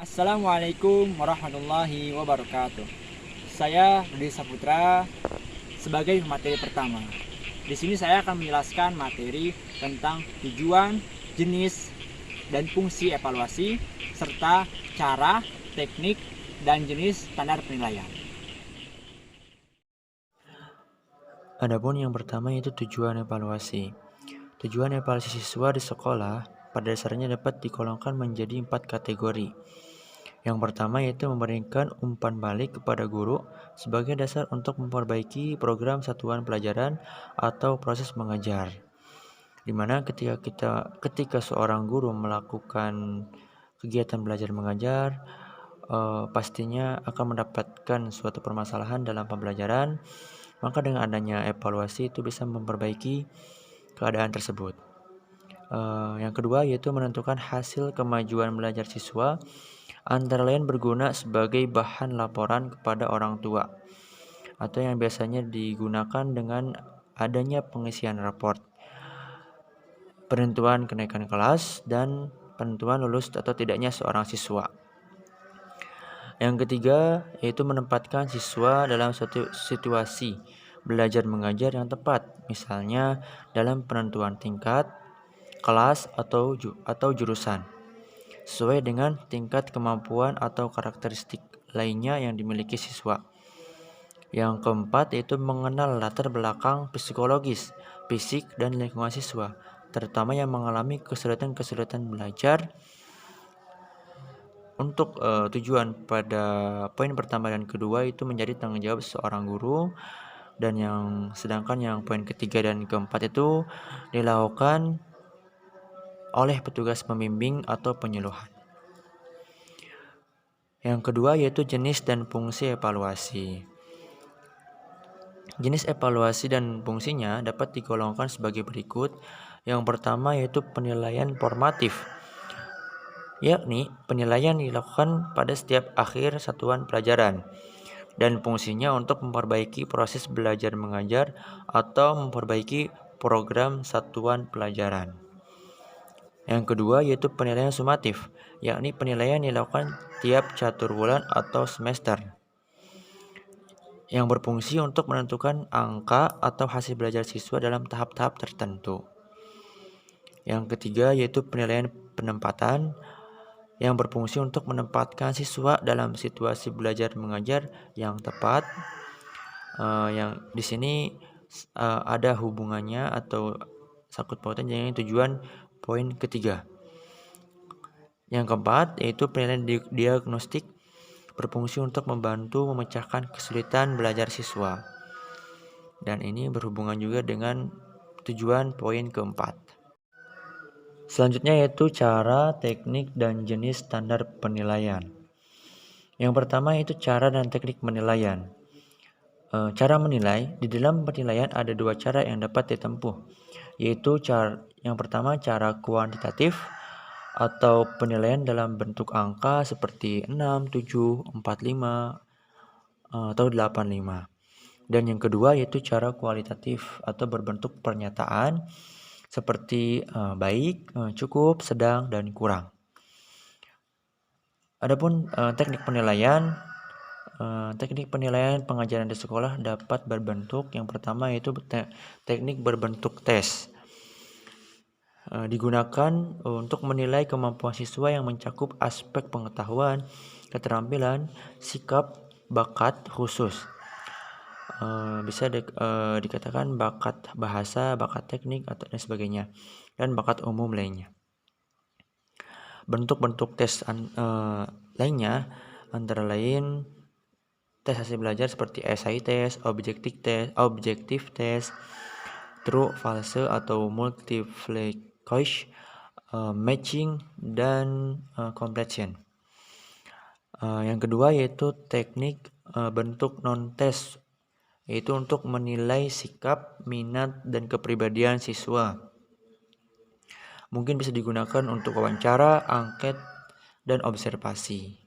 Assalamualaikum warahmatullahi wabarakatuh. Saya Rudi Saputra sebagai materi pertama. Di sini saya akan menjelaskan materi tentang tujuan, jenis, dan fungsi evaluasi serta cara, teknik, dan jenis standar penilaian. Adapun yang pertama yaitu tujuan evaluasi. Tujuan evaluasi siswa di sekolah pada dasarnya dapat digolongkan menjadi 4 kategori. Yang pertama yaitu memberikan umpan balik kepada guru sebagai dasar untuk memperbaiki program satuan pelajaran atau proses mengajar. Dimana ketika seorang guru melakukan kegiatan belajar mengajar, pastinya akan mendapatkan suatu permasalahan dalam pembelajaran. Maka dengan adanya evaluasi itu bisa memperbaiki keadaan tersebut. Yang kedua yaitu menentukan hasil kemajuan belajar siswa, antara lain berguna sebagai bahan laporan kepada orang tua atau yang biasanya digunakan dengan adanya pengisian raport, penentuan kenaikan kelas, dan penentuan lulus atau tidaknya seorang siswa. Yang ketiga yaitu menempatkan siswa dalam suatu situasi belajar mengajar yang tepat, misalnya dalam penentuan tingkat, kelas, atau jurusan, sesuai dengan tingkat kemampuan atau karakteristik lainnya yang dimiliki siswa. Yang keempat yaitu mengenal latar belakang psikologis, fisik, dan lingkungan siswa, terutama yang mengalami kesulitan-kesulitan belajar. Untuk tujuan pada poin pertama dan kedua itu menjadi tanggung jawab seorang guru, dan sedangkan yang poin ketiga dan keempat itu dilakukan oleh petugas pembimbing atau penyuluhan. Yang kedua yaitu jenis dan fungsi evaluasi. Jenis evaluasi dan fungsinya dapat digolongkan sebagai berikut. Yang pertama yaitu penilaian formatif, yakni penilaian dilakukan pada setiap akhir satuan pelajaran dan fungsinya untuk memperbaiki proses belajar mengajar atau memperbaiki program satuan pelajaran. Yang kedua yaitu penilaian sumatif, yakni penilaian dilakukan tiap catur bulan atau semester, yang berfungsi untuk menentukan angka atau hasil belajar siswa dalam tahap-tahap tertentu. Yang ketiga yaitu penilaian penempatan, yang berfungsi untuk menempatkan siswa dalam situasi belajar mengajar yang tepat. Yang di sini ada hubungannya atau sakut pautan dengan tujuan poin ketiga. Yang keempat yaitu penilaian diagnostik, berfungsi untuk membantu memecahkan kesulitan belajar siswa. Dan ini berhubungan juga dengan tujuan poin keempat. Selanjutnya yaitu cara, teknik, dan jenis standar penilaian. Yang pertama yaitu cara dan teknik penilaian. Cara menilai, di dalam penilaian ada dua cara yang dapat ditempuh, yaitu yang pertama cara kuantitatif atau penilaian dalam bentuk angka seperti 6, 7, 4, 5, atau 8, 5. Dan yang kedua yaitu cara kualitatif atau berbentuk pernyataan seperti baik, cukup, sedang, dan kurang. Adapun teknik penilaian pengajaran di sekolah dapat berbentuk, yang pertama yaitu teknik berbentuk tes. Digunakan untuk menilai kemampuan siswa yang mencakup aspek pengetahuan, keterampilan, sikap, bakat khusus. Bisa dikatakan bakat bahasa, bakat teknik, atau dan sebagainya, dan bakat umum lainnya. Bentuk-bentuk tes lainnya antara lain tes hasil belajar seperti essay test, objective test, true, false, atau multiple choice, matching, dan completion. Yang kedua yaitu teknik bentuk non-test, yaitu untuk menilai sikap, minat, dan kepribadian siswa. Mungkin bisa digunakan untuk wawancara, angket, dan observasi.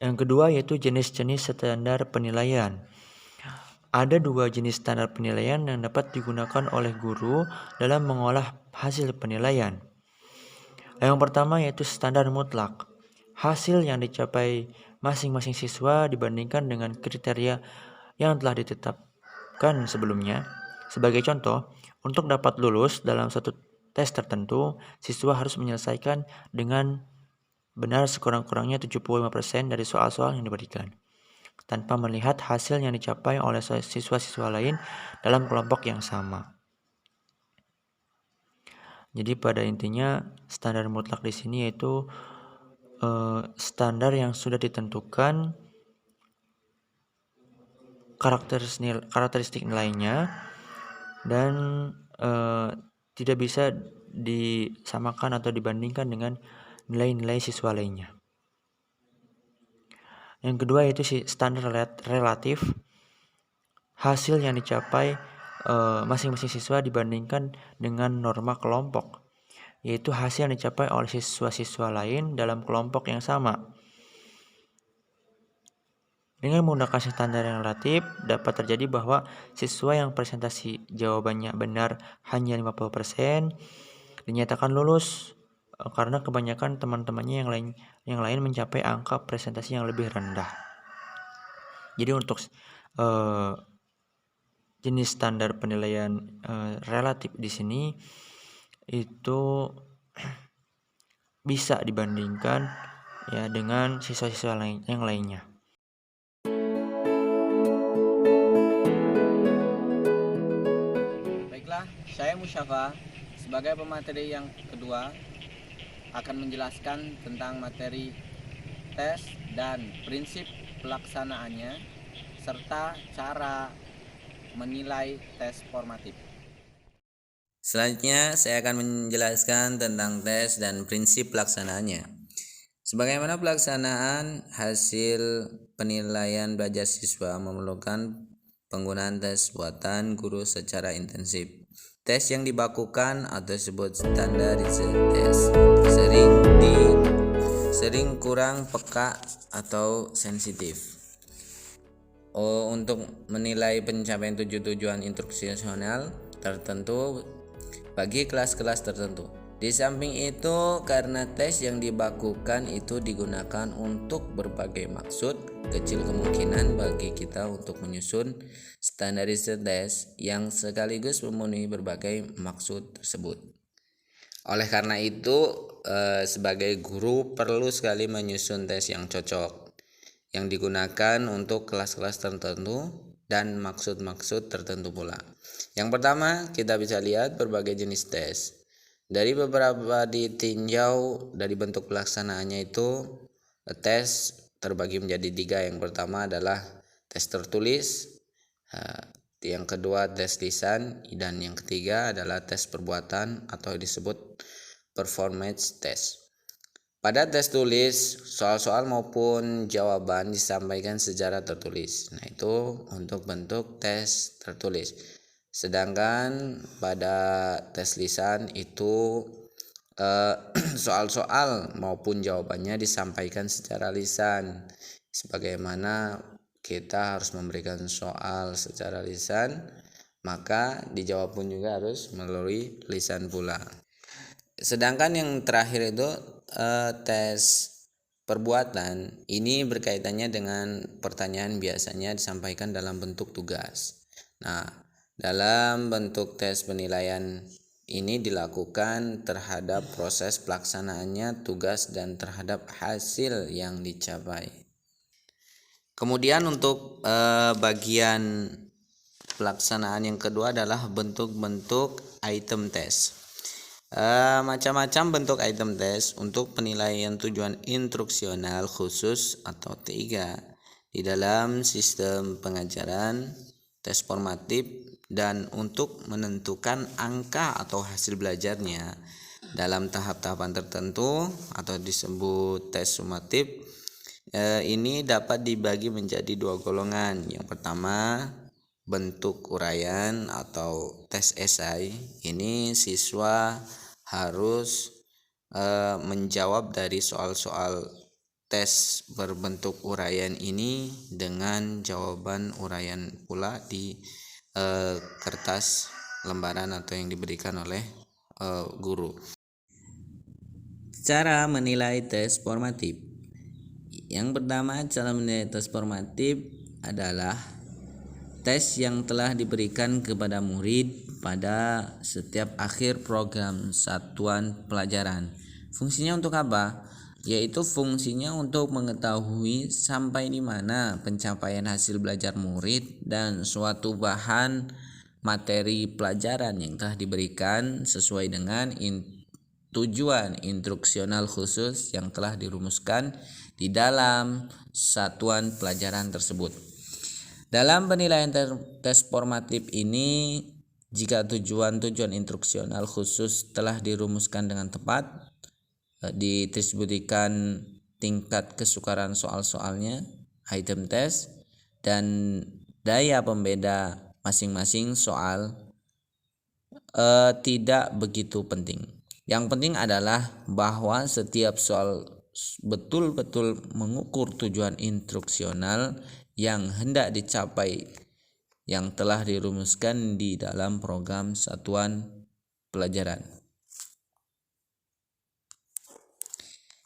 Yang kedua yaitu jenis-jenis standar penilaian. Ada dua jenis standar penilaian yang dapat digunakan oleh guru dalam mengolah hasil penilaian. Yang pertama yaitu standar mutlak. Hasil yang dicapai masing-masing siswa dibandingkan dengan kriteria yang telah ditetapkan sebelumnya. Sebagai contoh, untuk dapat lulus dalam satu tes tertentu, siswa harus menyelesaikan dengan benar sekurang-kurangnya 75% dari soal-soal yang diberikan, tanpa melihat hasil yang dicapai oleh siswa-siswa lain dalam kelompok yang sama. Jadi pada intinya standar mutlak di sini yaitu standar yang sudah ditentukan karakteristik nilainya dan tidak bisa disamakan atau dibandingkan dengan nilai-nilai siswa lainnya. Yang kedua yaitu standar relatif. Hasil yang dicapai masing-masing siswa dibandingkan dengan norma kelompok, yaitu hasil yang dicapai oleh siswa-siswa lain dalam kelompok yang sama. Dengan menggunakan standar yang relatif, dapat terjadi bahwa siswa yang presentasi jawabannya benar hanya 50% dinyatakan lulus karena kebanyakan teman-temannya yang lain mencapai angka presentasi yang lebih rendah. Jadi untuk jenis standar penilaian relatif di sini itu bisa dibandingkan ya dengan siswa-siswa yang lainnya. Baiklah, saya Musyafa sebagai pemateri yang kedua akan menjelaskan tentang materi tes dan prinsip pelaksanaannya serta cara menilai tes formatif. Selanjutnya saya akan menjelaskan tentang tes dan prinsip pelaksanaannya. Sebagaimana pelaksanaan hasil penilaian belajar siswa memerlukan penggunaan tes buatan guru secara intensif. Tes yang dibakukan atau disebut standarisasi tes sering kurang peka atau sensitif untuk menilai pencapaian tujuan instruksional tertentu bagi kelas-kelas tertentu. Di samping itu, karena tes yang dibakukan itu digunakan untuk berbagai maksud, kecil kemungkinan bagi kita untuk menyusun standarisasi tes yang sekaligus memenuhi berbagai maksud tersebut. Oleh karena itu, sebagai guru perlu sekali menyusun tes yang cocok, yang digunakan untuk kelas-kelas tertentu dan maksud-maksud tertentu pula. Yang pertama, kita bisa lihat berbagai jenis tes. Dari beberapa ditinjau dari bentuk pelaksanaannya itu, tes terbagi menjadi 3. Yang pertama adalah tes tertulis, yang kedua tes lisan, dan yang ketiga adalah tes perbuatan atau disebut performance test. Pada tes tulis, soal-soal maupun jawaban disampaikan secara tertulis. Nah, itu untuk bentuk tes tertulis. Sedangkan pada tes lisan itu soal-soal maupun jawabannya disampaikan secara lisan. Sebagaimana kita harus memberikan soal secara lisan, maka dijawab pun juga harus melalui lisan pula. Sedangkan yang terakhir itu tes perbuatan, ini berkaitannya dengan pertanyaan biasanya disampaikan dalam bentuk tugas. Nah, dalam bentuk tes penilaian ini dilakukan terhadap proses pelaksanaannya tugas dan terhadap hasil yang dicapai. Kemudian untuk bagian pelaksanaan yang kedua adalah bentuk-bentuk item test. Macam-macam bentuk item test untuk penilaian tujuan instruksional khusus atau T3 di dalam sistem pengajaran, tes formatif, dan untuk menentukan angka atau hasil belajarnya dalam tahap-tahapan tertentu atau disebut tes sumatif. Ini dapat dibagi menjadi 2 golongan. Yang pertama, bentuk uraian atau tes esai. Ini siswa harus menjawab dari soal-soal tes berbentuk uraian ini dengan jawaban uraian pula di kertas lembaran atau yang diberikan oleh guru. Cara menilai tes formatif. Yang pertama, cara menilai tes formatif adalah tes yang telah diberikan kepada murid pada setiap akhir program satuan pelajaran. Fungsinya untuk apa? Yaitu fungsinya untuk mengetahui sampai di mana pencapaian hasil belajar murid dan suatu bahan materi pelajaran yang telah diberikan sesuai dengan tujuan instruksional khusus yang telah dirumuskan di dalam satuan pelajaran tersebut. Dalam penilaian tes formatif ini, jika tujuan-tujuan instruksional khusus telah dirumuskan dengan tepat, didistribusikan tingkat kesukaran soal-soalnya, item tes, dan daya pembeda masing-masing soal tidak begitu penting. Yang penting adalah bahwa setiap soal betul-betul mengukur tujuan instruksional yang hendak dicapai yang telah dirumuskan di dalam program satuan pelajaran.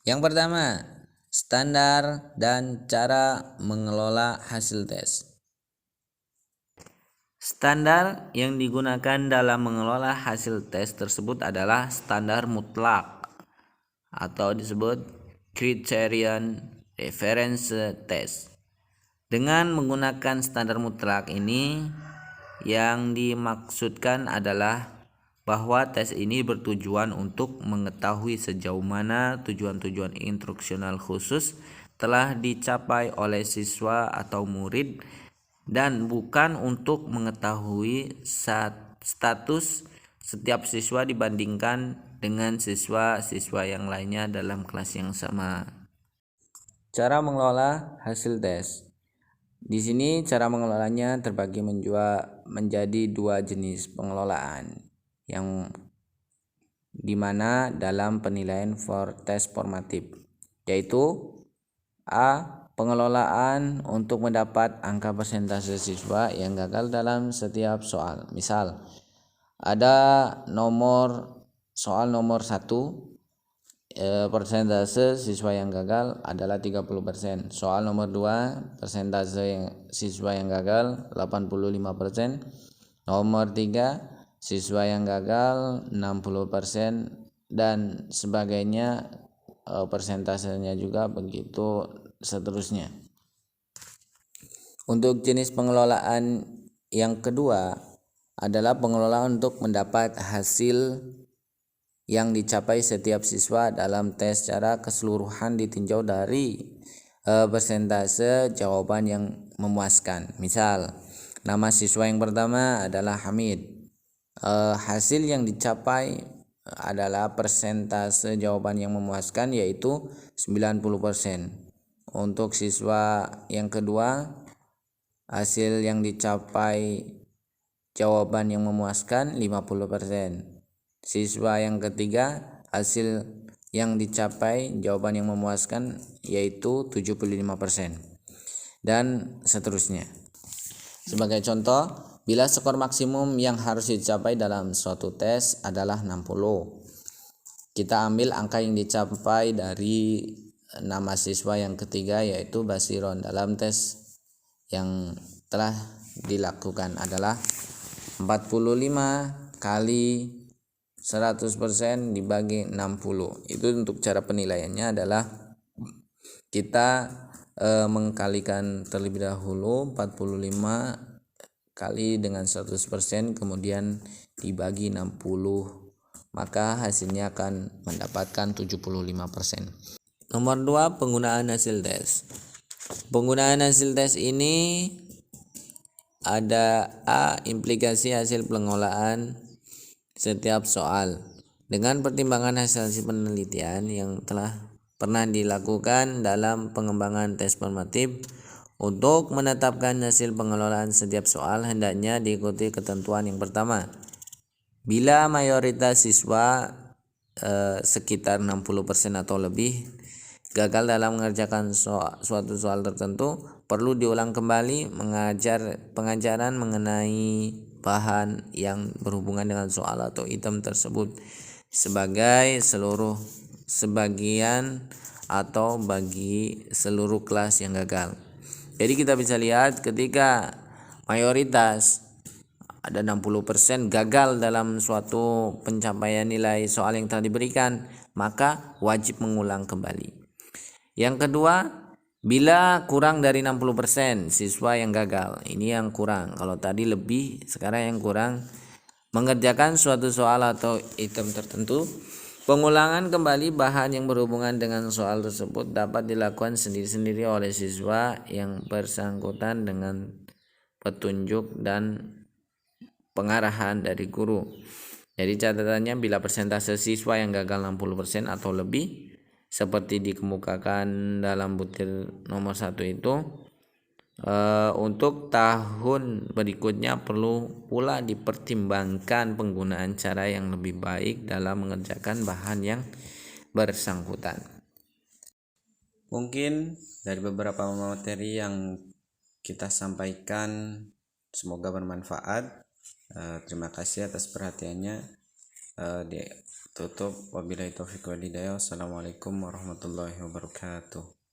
Yang pertama, standar dan cara mengelola hasil tes. Standar yang digunakan dalam mengelola hasil tes tersebut adalah standar mutlak atau disebut Criterion Reference Test. Dengan menggunakan standar mutlak ini, yang dimaksudkan adalah bahwa tes ini bertujuan untuk mengetahui sejauh mana tujuan-tujuan instruksional khusus telah dicapai oleh siswa atau murid dan bukan untuk mengetahui status setiap siswa dibandingkan dengan siswa-siswa yang lainnya dalam kelas yang sama. Cara mengelola hasil tes. Di sini cara mengelolanya terbagi menjadi dua jenis pengelolaan, yang dimana dalam penilaian tes formatif, yaitu A. Pengelolaan untuk mendapat angka persentase siswa yang gagal dalam setiap soal. Misal, ada soal nomor 1, persentase siswa yang gagal adalah 30%. Soal nomor 2, persentase siswa yang gagal 85%. Nomor 3, siswa yang gagal 60%, dan sebagainya, persentasenya juga begitu seterusnya. Untuk jenis pengelolaan yang kedua adalah pengelolaan untuk mendapat hasil yang dicapai setiap siswa dalam tes secara keseluruhan ditinjau dari persentase jawaban yang memuaskan. Misal, nama siswa yang pertama adalah Hamid. Hasil yang dicapai adalah persentase jawaban yang memuaskan, yaitu 90%. Untuk siswa yang kedua, hasil yang dicapai jawaban yang memuaskan 50%. Siswa yang ketiga, hasil yang dicapai jawaban yang memuaskan yaitu 75%, dan seterusnya. Sebagai contoh, bila skor maksimum yang harus dicapai dalam suatu tes adalah 60, kita ambil angka yang dicapai dari nama siswa yang ketiga, yaitu Basiron. Dalam tes yang telah dilakukan adalah 45 kali 100% dibagi 60. Itu untuk cara penilaiannya adalah kita mengkalikan terlebih dahulu 45 kali dengan 100%, kemudian dibagi 60, maka hasilnya akan mendapatkan 75%. Nomor 2, penggunaan hasil tes. Penggunaan hasil tes ini ada A. Implikasi hasil pengelolaan setiap soal. Dengan pertimbangan hasil penelitian yang telah pernah dilakukan dalam pengembangan tes formatif, untuk menetapkan hasil pengelolaan setiap soal hendaknya diikuti ketentuan yang pertama. Bila mayoritas siswa sekitar 60% atau lebih gagal dalam mengerjakan suatu soal tertentu, perlu diulang kembali pengajaran mengenai bahan yang berhubungan dengan soal atau item tersebut sebagai seluruh sebagian atau bagi seluruh kelas yang gagal. Jadi kita bisa lihat ketika mayoritas ada 60% gagal dalam suatu pencapaian nilai soal yang telah diberikan, maka wajib mengulang kembali. Yang kedua, bila kurang dari 60% siswa yang gagal, ini yang kurang. Kalau tadi lebih, sekarang yang kurang. Mengerjakan suatu soal atau item tertentu, pengulangan kembali bahan yang berhubungan dengan soal tersebut dapat dilakukan sendiri-sendiri oleh siswa yang bersangkutan dengan petunjuk dan pengarahan dari guru. Jadi catatannya, bila persentase siswa yang gagal 60% atau lebih seperti dikemukakan dalam butir nomor 1 itu, untuk tahun berikutnya perlu pula dipertimbangkan penggunaan cara yang lebih baik dalam mengerjakan bahan yang bersangkutan. Mungkin dari beberapa materi yang kita sampaikan semoga bermanfaat. Terima kasih atas perhatiannya. Ditutup, wabillahi taufiq wal hidayah. Wassalamualaikum warahmatullahi wabarakatuh.